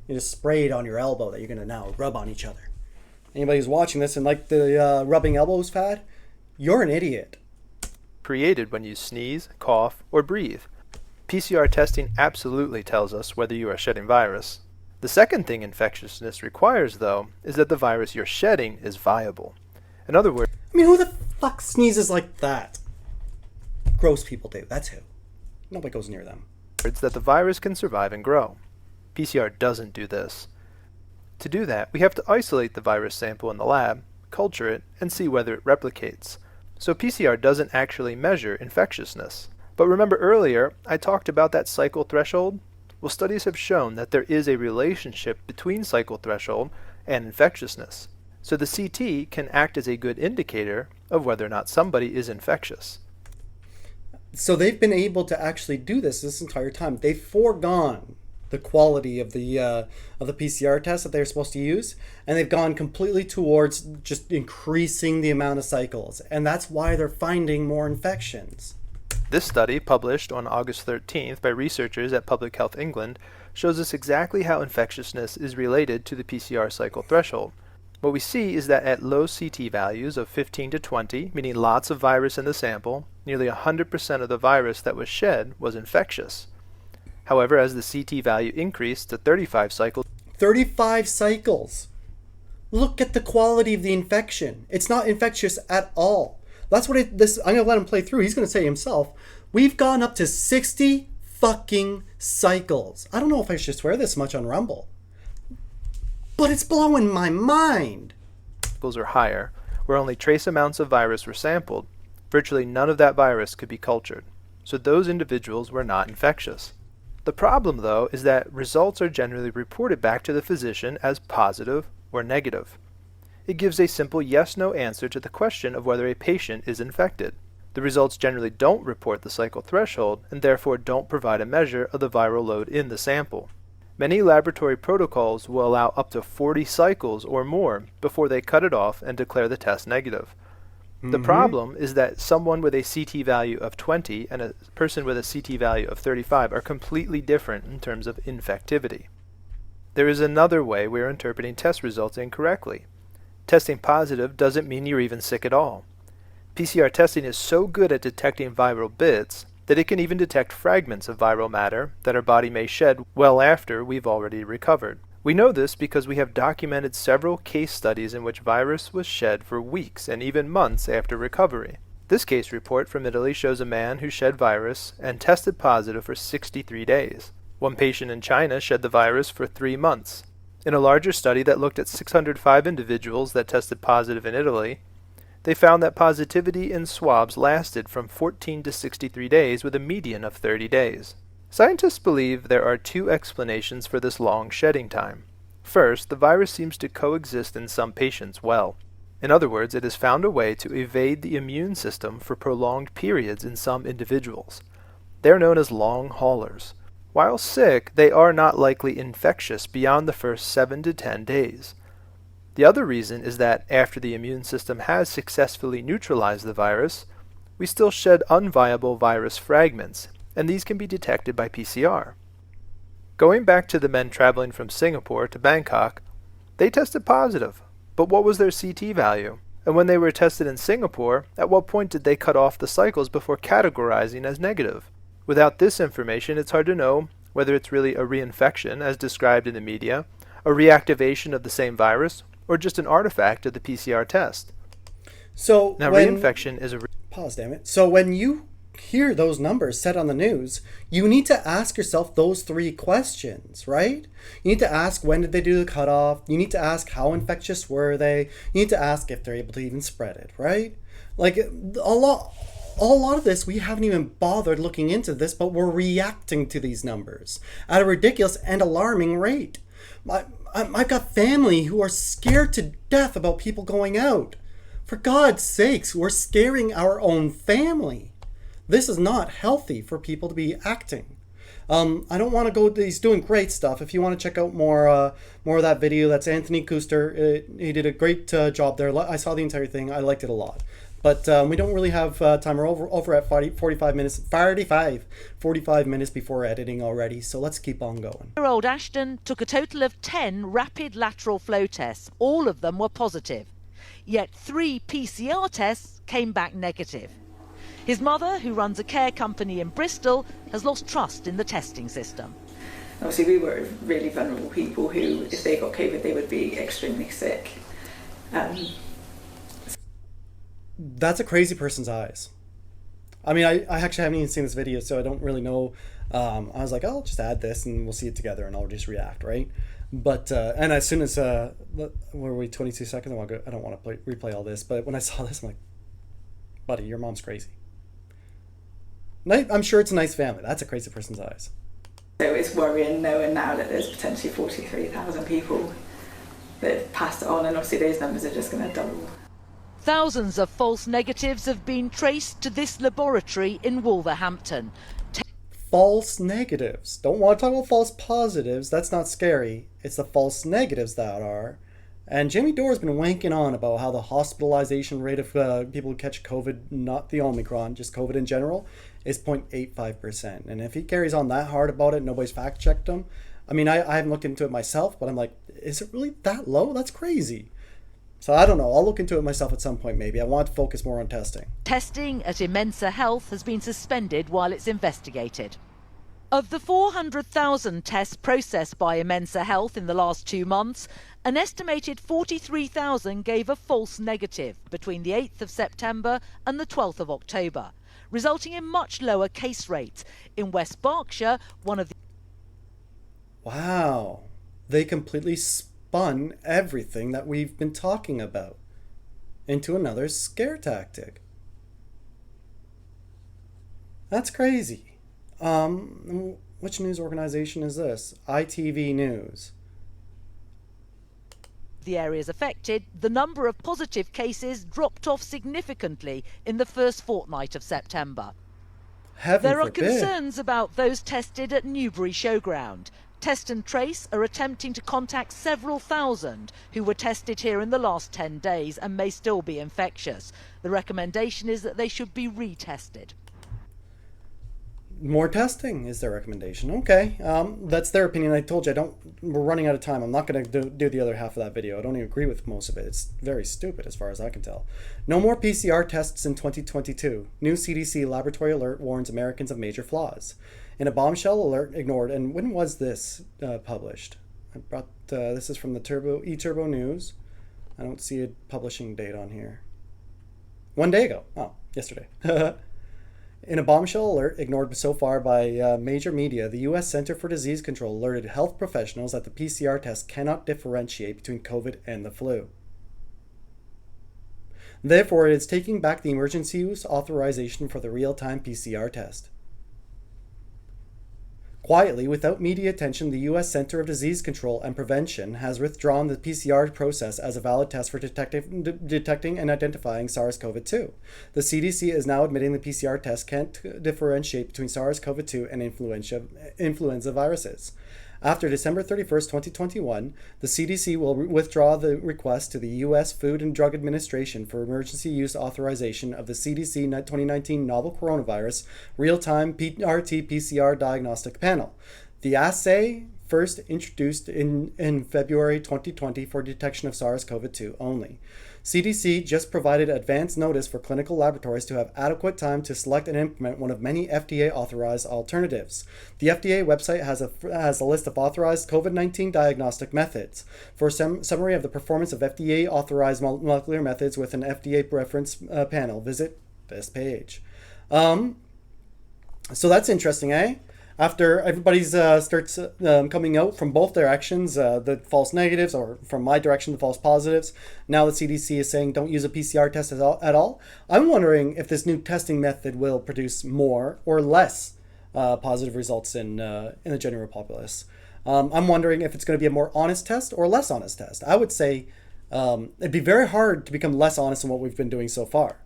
you just spray it on your elbow that you're going to now rub on each other. Anybody who's watching this and like the rubbing elbows fad, you're an idiot. Created when you sneeze, cough, or breathe. PCR testing absolutely tells us whether you are shedding virus. The second thing infectiousness requires, though, is that the virus you're shedding is viable. In other words, I mean, who the fuck sneezes like that? Gross people do. That's who. Nobody goes near them. that the virus can survive and grow. PCR doesn't do this. To do that, we have to isolate the virus sample in the lab, culture it, and see whether it replicates. So PCR doesn't actually measure infectiousness. But remember earlier, I talked about that cycle threshold? Well, studies have shown that there is a relationship between cycle threshold and infectiousness. So the CT can act as a good indicator of whether or not somebody is infectious. So they've been able to actually do this entire time. They've foregone the quality of the PCR test that they're supposed to use, and they've gone completely towards just increasing the amount of cycles, and that's why they're finding more infections. This study, published on August 13th by researchers at Public Health England, shows us exactly how infectiousness is related to the PCR cycle threshold. What we see is that at low CT values of 15 to 20, meaning lots of virus in the sample, nearly 100% of the virus that was shed was infectious. However, as the CT value increased to 35 cycles... 35 cycles! Look at the quality of the infection. It's not infectious at all. That's what I'm going to let him play through. He's going to say himself, we've gone up to 60 fucking cycles. I don't know if I should swear this much on Rumble, but it's blowing my mind. Are higher, where only trace amounts of virus were sampled. Virtually none of that virus could be cultured. So those individuals were not infectious. The problem, though, is that results are generally reported back to the physician as positive or negative. It gives a simple yes-no answer to the question of whether a patient is infected. The results generally don't report the cycle threshold and therefore don't provide a measure of the viral load in the sample. Many laboratory protocols will allow up to 40 cycles or more before they cut it off and declare the test negative. The problem is that someone with a CT value of 20 and a person with a CT value of 35 are completely different in terms of infectivity. There is another way we are interpreting test results incorrectly. Testing positive doesn't mean you're even sick at all. PCR testing is so good at detecting viral bits that it can even detect fragments of viral matter that our body may shed well after we've already recovered. We know this because we have documented several case studies in which virus was shed for weeks and even months after recovery. This case report from Italy shows a man who shed virus and tested positive for 63 days. One patient in China shed the virus for 3 months. In a larger study that looked at 605 individuals that tested positive in Italy, they found that positivity in swabs lasted from 14 to 63 days with a median of 30 days. Scientists believe there are 2 explanations for this long shedding time. First, the virus seems to coexist in some patients well. In other words, it has found a way to evade the immune system for prolonged periods in some individuals. They're known as long haulers. While sick, they are not likely infectious beyond the first 7 to 10 days. The other reason is that after the immune system has successfully neutralized the virus, we still shed unviable virus fragments, and these can be detected by PCR. Going back to the men traveling from Singapore to Bangkok, they tested positive, but what was their CT value? And when they were tested in Singapore, at what point did they cut off the cycles before categorizing as negative? Without this information, it's hard to know whether it's really a reinfection, as described in the media, a reactivation of the same virus, or just an artifact of the PCR test. So now, reinfection is a... Pause, damn it. So when you hear those numbers said on the news, you need to ask yourself those 3 questions, right? You need to ask, when did they do the cutoff? You need to ask, how infectious were they? You need to ask if they're able to even spread it, right? Like, a lot of this, we haven't even bothered looking into this, but we're reacting to these numbers at a ridiculous and alarming rate. I've got family who are scared to death about people going out. For God's sakes, we're scaring our own family. This is not healthy for people to be acting. I don't want to go. He's doing great stuff. If you want to check out more of that video, that's Anthony Kuster. He did a great job there. I saw the entire thing. I liked it a lot. But we don't really have time. We're over at 45 minutes. 45 minutes before editing already. So let's keep on going. Year-old Ashton took a total of 10 rapid lateral flow tests. All of them were positive. Yet 3 PCR tests came back negative. His mother, who runs a care company in Bristol, has lost trust in the testing system. Obviously, we were really vulnerable people who, if they got COVID, they would be extremely sick. that's a crazy person's eyes. I mean, I actually haven't even seen this video, so I don't really know. I was like, I'll just add this and we'll see it together and I'll just react, right? But, and as soon as, where were we, 22 seconds? I don't want to replay all this, but when I saw this, I'm like, buddy, your mom's crazy. I'm sure it's a nice family. That's a crazy person's eyes. So it's worrying knowing now that there's potentially 43,000 people that have passed it on, and obviously those numbers are just going to double. Thousands of false negatives have been traced to this laboratory in Wolverhampton. False negatives. Don't want to talk about false positives. That's not scary. It's the false negatives that are. And Jamie Dore's been wanking on about how the hospitalization rate of people who catch COVID, not the Omicron, just COVID in general, is 0.85%. And if he carries on that hard about it, nobody's fact-checked him. I mean, I haven't looked into it myself, but I'm like, is it really that low? That's crazy. So I don't know. I'll look into it myself at some point, maybe. I want to focus more on testing. Testing at Immensa Health has been suspended while it's investigated. Of the 400,000 tests processed by Immensa Health in the last 2 months, an estimated 43,000 gave a false negative between the 8th of September and the 12th of October, resulting in much lower case rates. In West Berkshire, one of the... Wow. They completely spun everything that we've been talking about into another scare tactic. That's crazy. Which news organization is this? ITV News. The areas affected, the number of positive cases dropped off significantly in the first fortnight of September. There are concerns about those tested at Newbury Showground. Test and Trace are attempting to contact several thousand who were tested here in the last 10 days and may still be infectious. The recommendation is that they should be retested. More testing is their recommendation. Okay, that's their opinion. I told you, we're running out of time. I'm not going to do the other half of that video. I don't even agree with most of it. It's very stupid as far as I can tell. No more PCR tests in 2022. New CDC laboratory alert warns Americans of major flaws. In a bombshell alert ignored. And when was this published? I brought this is from the Turbo News. I don't see a publishing date on here. 1 day ago. Oh, yesterday. In a bombshell alert ignored so far by major media, the U.S. Center for Disease Control alerted health professionals that the PCR test cannot differentiate between COVID and the flu. Therefore, it is taking back the emergency use authorization for the real-time PCR test. Quietly, without media attention, the U.S. Center of Disease Control and Prevention has withdrawn the PCR process as a valid test for detecting and identifying SARS-CoV-2. The CDC is now admitting the PCR test can't differentiate between SARS-CoV-2 and influenza viruses. After December 31st, 2021, the CDC will withdraw the request to the U.S. Food and Drug Administration for emergency use authorization of the CDC 2019 novel coronavirus real-time RT-PCR diagnostic panel. The assay first introduced in February 2020 for detection of SARS-CoV-2 only. CDC just provided advance notice for clinical laboratories to have adequate time to select and implement one of many FDA-authorized alternatives. The FDA website has a list of authorized COVID-19 diagnostic methods. For a summary of the performance of FDA-authorized molecular methods with an FDA reference panel, visit this page. So that's interesting, eh? After everybody's starts coming out from both directions, the false negatives, or from my direction, the false positives, now the CDC is saying don't use a PCR test at all. I'm wondering if this new testing method will produce more or less positive results in the general populace. I'm wondering if it's going to be a more honest test or a less honest test. I would say it'd be very hard to become less honest than what we've been doing so far.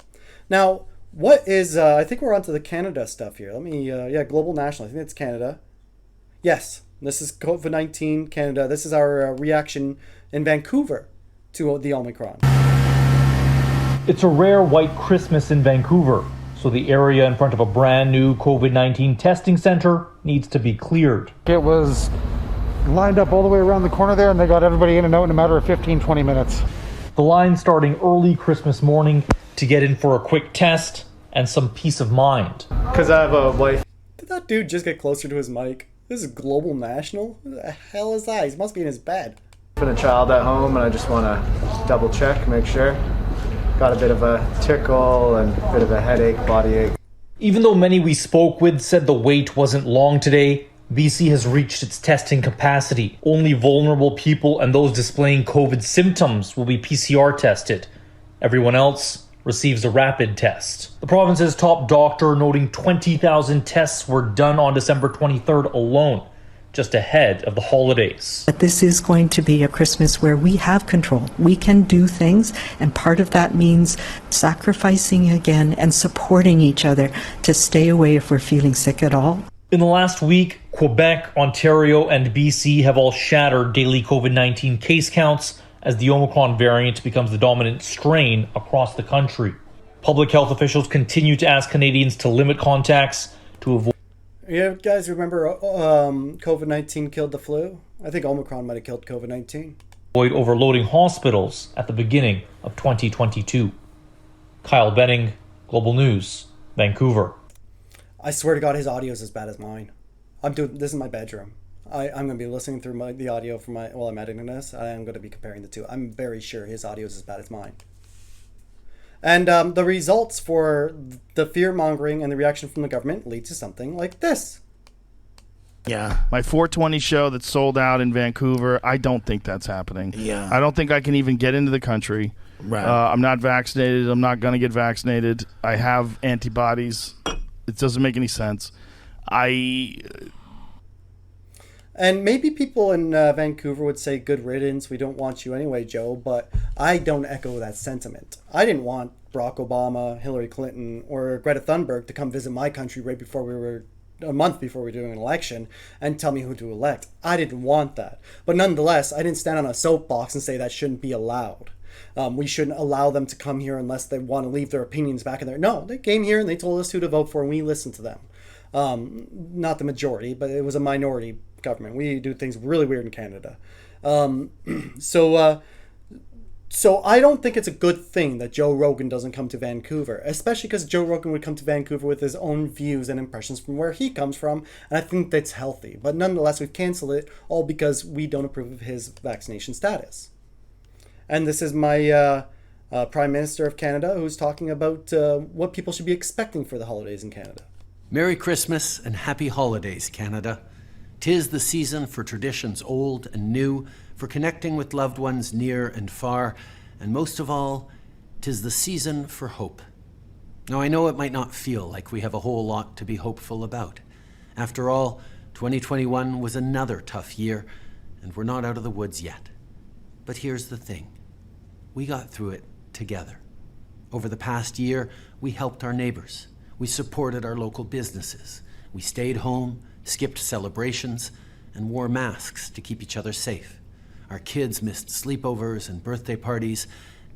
Now, what is, I think we're onto the Canada stuff here. Let me, global national, I think it's Canada. Yes, this is COVID-19 Canada. This is our reaction in Vancouver to the Omicron. It's a rare white Christmas in Vancouver, so the area in front of a brand new COVID-19 testing center needs to be cleared. It was lined up all the way around the corner there, and they got everybody in and out in a matter of 15-20 minutes. The line starting early Christmas morning to get in for a quick test and some peace of mind. Because I have a wife. Did that dude just get closer to his mic? This is global national? What the hell is that? He must be in his bed. I've got a child at home and I just want to double check, make sure. got a bit of a tickle and a bit of a headache, body ache. Even though many we spoke with said the wait wasn't long today, BC has reached its testing capacity. Only vulnerable people and those displaying COVID symptoms will be PCR tested. Everyone else receives a rapid test. The province's top doctor noting 20,000 tests were done on December 23rd alone, just ahead of the holidays. But this is going to be a Christmas where we have control. We can do things, and part of that means sacrificing again and supporting each other to stay away if we're feeling sick at all. In the last week, Quebec, Ontario, and BC have all shattered daily COVID-19 case counts as the Omicron variant becomes the dominant strain across the country. Public health officials continue to ask Canadians to limit contacts to avoid. You guys remember COVID-19 killed the flu? I think Omicron might have killed COVID-19. Avoid overloading hospitals at the beginning of 2022. Kyle Benning, Global News, Vancouver. I swear to God, his audio is as bad as mine. This is my bedroom. I'm going to be listening through the audio while I'm editing this. I am going to be comparing the two. I'm very sure his audio is as bad as mine. And the results for the fear-mongering and the reaction from the government lead to something like this. Yeah, my 420 show that's sold out in Vancouver, I don't think that's happening. Yeah. I don't think I can even get into the country. Right. I'm not vaccinated. I'm not going to get vaccinated. I have antibodies. It doesn't make any sense. And maybe people in Vancouver would say, good riddance, we don't want you anyway, Joe, but I don't echo that sentiment. I didn't want Barack Obama, Hillary Clinton, or Greta Thunberg to come visit my country right before a month before we were doing an election and tell me who to elect. I didn't want that. But nonetheless, I didn't stand on a soapbox and say that shouldn't be allowed. We shouldn't allow them to come here unless they want to leave their opinions back in there. No, they came here and they told us who to vote for and we listened to them. Not the majority, but it was a minority government. We do things really weird in Canada. So I don't think it's a good thing that Joe Rogan doesn't come to Vancouver, especially because Joe Rogan would come to Vancouver with his own views and impressions from where he comes from, and I think that's healthy. But nonetheless, we've canceled it all because we don't approve of his vaccination status. And this is my Prime Minister of Canada who's talking about what people should be expecting for the holidays in Canada. Merry Christmas and happy holidays, Canada. 'Tis the season for traditions old and new, for connecting with loved ones near and far, and most of all, 'tis the season for hope. Now, I know it might not feel like we have a whole lot to be hopeful about. After all, 2021 was another tough year, and we're not out of the woods yet. But here's the thing. We got through it together. Over the past year, we helped our neighbors. We supported our local businesses. We stayed home, skipped celebrations, and wore masks to keep each other safe. Our kids missed sleepovers and birthday parties,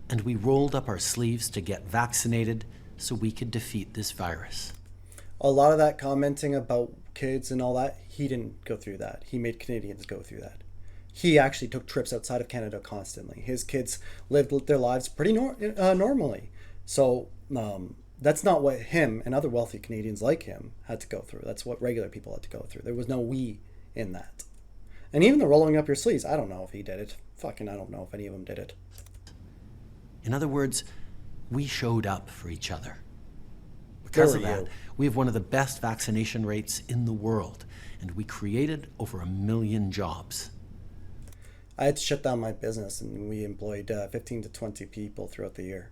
and we rolled up our sleeves to get vaccinated so we could defeat this virus. A lot of that commenting about kids and all that, he didn't go through that. He made Canadians go through that. He actually took trips outside of Canada constantly. His kids lived their lives pretty normally. So that's not what him and other wealthy Canadians like him had to go through. That's what regular people had to go through. There was no we in that. And even the rolling up your sleeves, I don't know if he did it. I don't know if any of them did it. In other words, we showed up for each other. Because of that, we have one of the best vaccination rates in the world, and we created over 1 million jobs. I had to shut down my business, and we employed 15 to 20 people throughout the year.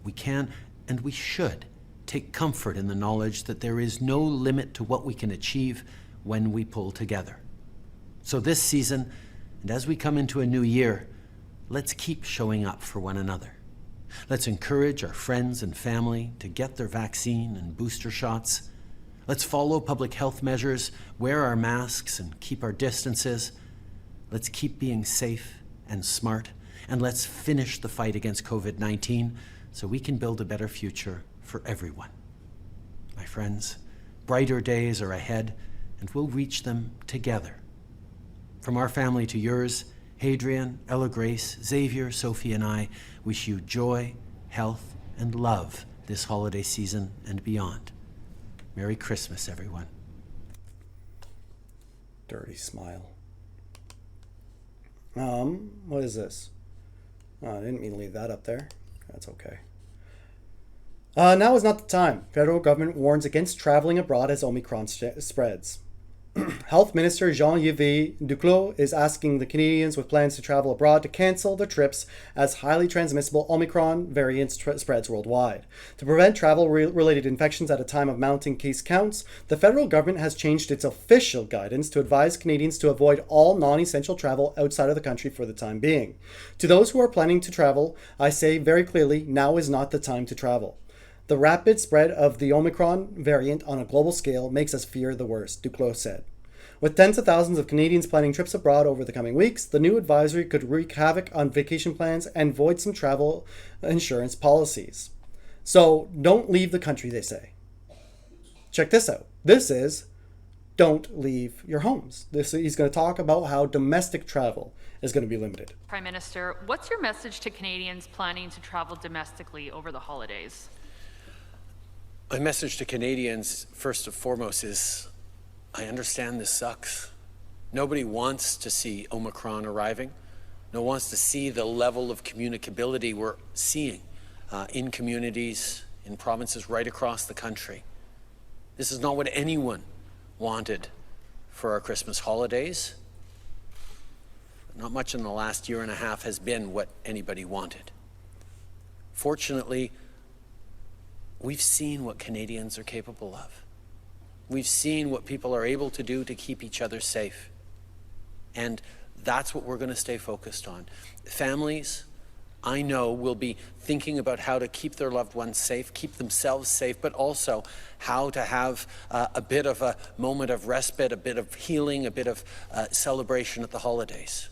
We can, and we should, take comfort in the knowledge that there is no limit to what we can achieve when we pull together. So this season, and as we come into a new year, let's keep showing up for one another. Let's encourage our friends and family to get their vaccine and booster shots. Let's follow public health measures, wear our masks, and keep our distances. Let's keep being safe and smart, and let's finish the fight against COVID-19 so we can build a better future for everyone. My friends, brighter days are ahead, and we'll reach them together. From our family to yours, Hadrian, Ella Grace, Xavier, Sophie, and I wish you joy, health, and love this holiday season and beyond. Merry Christmas, everyone. Dirty smile. What is this? Oh, I didn't mean to leave that up there. That's okay. Now is not the time. Federal government warns against traveling abroad as Omicron spreads. Health Minister Jean-Yves Duclos is asking the Canadians with plans to travel abroad to cancel their trips as highly transmissible Omicron variant spreads worldwide. To prevent travel-related infections at a time of mounting case counts, the federal government has changed its official guidance to advise Canadians to avoid all non-essential travel outside of the country for the time being. To those who are planning to travel, I say very clearly, now is not the time to travel. The rapid spread of the Omicron variant on a global scale makes us fear the worst, Duclos said. With tens of thousands of Canadians planning trips abroad over the coming weeks, the new advisory could wreak havoc on vacation plans and void some travel insurance policies. So don't leave the country, they say. Check this out. This is don't leave your homes. He's going to talk about how domestic travel is going to be limited. Prime Minister, what's your message to Canadians planning to travel domestically over the holidays? My message to Canadians, first and foremost, is I understand this sucks. Nobody wants to see Omicron arriving. No one wants to see the level of communicability we're seeing in communities, in provinces right across the country. This is not what anyone wanted for our Christmas holidays. Not much in the last year and a half has been what anybody wanted. Fortunately, we've seen what Canadians are capable of. We've seen what people are able to do to keep each other safe. And that's what we're going to stay focused on. Families, I know, will be thinking about how to keep their loved ones safe, keep themselves safe, but also how to have a bit of a moment of respite, a bit of healing, a bit of celebration at the holidays.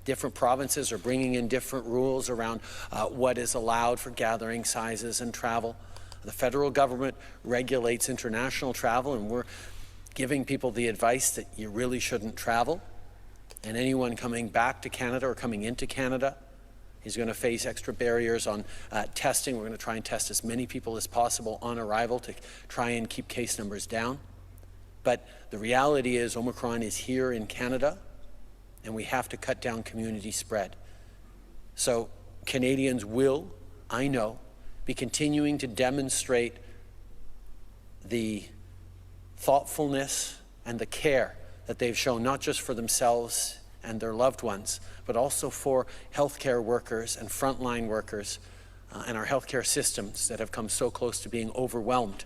Different provinces are bringing in different rules around what is allowed for gathering sizes and travel. The federal government regulates international travel, and we're giving people the advice that you really shouldn't travel. And anyone coming back to Canada or coming into Canada is going to face extra barriers on testing. We're going to try and test as many people as possible on arrival to try and keep case numbers down. But the reality is Omicron is here in Canada, and we have to cut down community spread. So Canadians will, I know, be continuing to demonstrate the thoughtfulness and the care that they've shown, not just for themselves and their loved ones, but also for healthcare workers and frontline workers and our healthcare systems that have come so close to being overwhelmed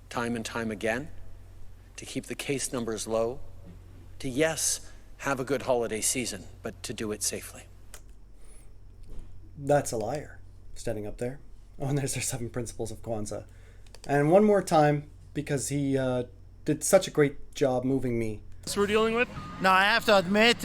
time and time again, to keep the case numbers low, to, yes, have a good holiday season, but to do it safely. That's a liar, standing up there. Oh, and there's their 7 principles of Kwanzaa. And one more time, because he did such a great job moving me. So we're dealing with? Now, I have to admit,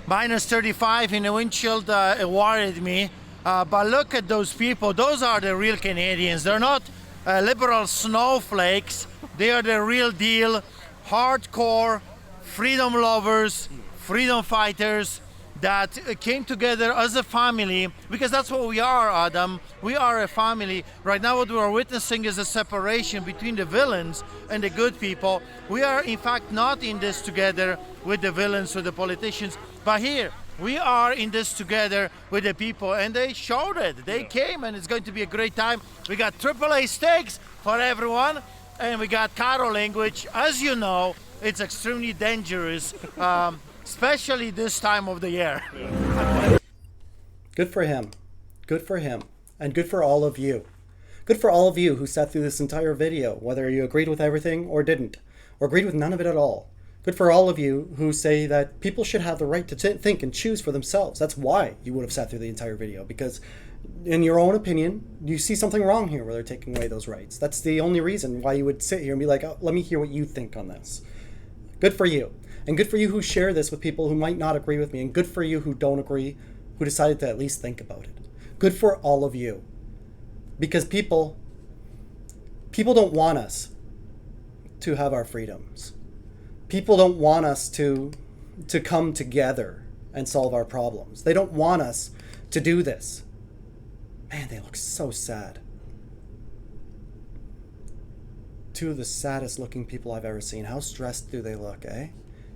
minus 35 in the windshield worried me. But look at those people. Those are the real Canadians. They're not liberal snowflakes. They are the real deal, hardcore freedom lovers, freedom fighters, that came together as a family, because that's what we are, Adam. We are a family. Right now what we are witnessing is a separation between the villains and the good people. We are in fact not in this together with the villains, with the politicians, but here we are in this together with the people, and they showed it. They came, and it's going to be a great time. We got AAA steaks for everyone, and we got caroling, which, as you know, it's extremely dangerous. Especially this time of the year. Good for him. Good for him. And good for all of you. Good for all of you who sat through this entire video, whether you agreed with everything or didn't, or agreed with none of it at all. Good for all of you who say that people should have the right to think and choose for themselves. That's why you would have sat through the entire video, because in your own opinion, you see something wrong here where they're taking away those rights. That's the only reason why you would sit here and be like, oh, let me hear what you think on this. Good for you. And good for you who share this with people who might not agree with me. And good for you who don't agree, who decided to at least think about it. Good for all of you. Because people don't want us to have our freedoms. People don't want us to come together and solve our problems. They don't want us to do this. Man, they look so sad. 2 of the saddest looking people I've ever seen. How stressed do they look, eh?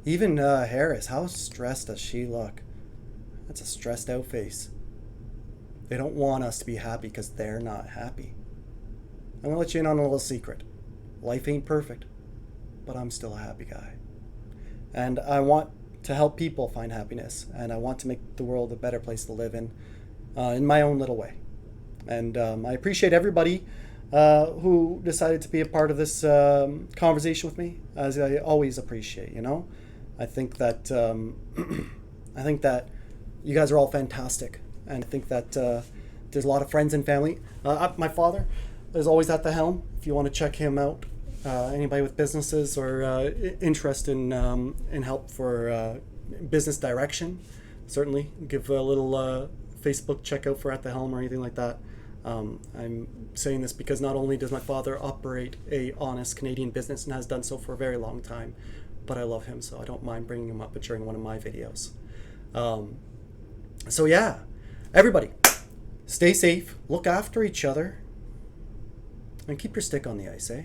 Even Harris, how stressed does she look? That's a stressed out face. They don't want us to be happy because they're not happy. I'm going to let you in on a little secret. Life ain't perfect, but I'm still a happy guy. And I want to help people find happiness, and I want to make the world a better place to live in my own little way. And I appreciate everybody who decided to be a part of this conversation with me, as I always appreciate, you know? I think that you guys are all fantastic, and I think that there's a lot of friends and family. My father is always at the helm. If you want to check him out, anybody with businesses or interest in help for business direction, certainly give a little Facebook check out for At the Helm or anything like that. I'm saying this because not only does my father operate a honest Canadian business and has done so for a very long time, but I love him, so I don't mind bringing him up during one of my videos. So yeah, everybody, stay safe, look after each other, and keep your stick on the ice, eh?